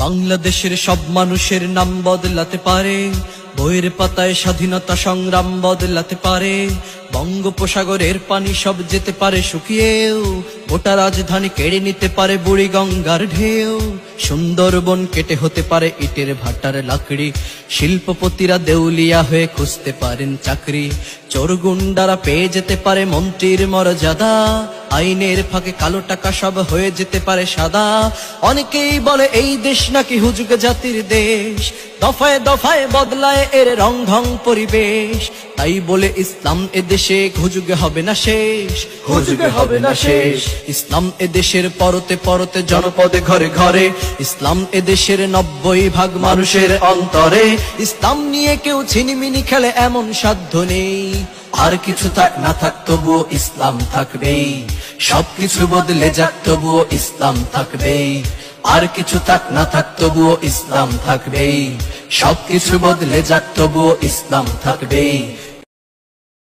বাংলাদেশের সব মানুষের নাম বদলাতে পারে, বইয়ের পাতায় স্বাধীনতা সংগ্রাম বদলাতে পারে। বঙ্গোপসাগরের পানি সব যেতে পারে শুকিয়েও, গোটা রাজধানী কেড়ে নিতে পারে বুড়ি গঙ্গার ঢেউ। সুন্দরবন কেটে হতে পারে ইটের ভাটার লাকড়ি, শিল্পপতিরা দেউলিয়া হয়ে খুঁজতে পারেন চাকরি। চোর গুন্ডারা পেয়ে যেতে পারে মন্ত্রীর মর্যাদা, আইনের ফাঁকে কালো টাকা সব হয়ে যেতে পারে সাদা। অনেকেই বলে এই দেশ নাকি হুজুগ জাতির দেশ, দফায় দফায় বদলায় এর রং ঢং পরিবেশ। তাই বলে ইসলাম এদেশে হুজুগে হবে না শেষ, হুজুগে হবে না শেষ। ইসলাম এদেশের পরতে পরতে জনপদে ঘরে ঘরে, ইসলাম এদেশের 90% মানুষের অন্তরে। ইসলাম নিয়ে কেউ ছিনিমিনি খেলে এমন সাধ্য নেই, আর কিছু থাক না থাক তবুও ইসলাম থাকবেই। সবকিছু বদলে যাক তবুও ইসলাম থাকবেই, আর কিছু থাক না থাক তবুও ইসলাম থাকবেই। সবকিছু বদলে যাক তবুও ইসলাম থাকবেই।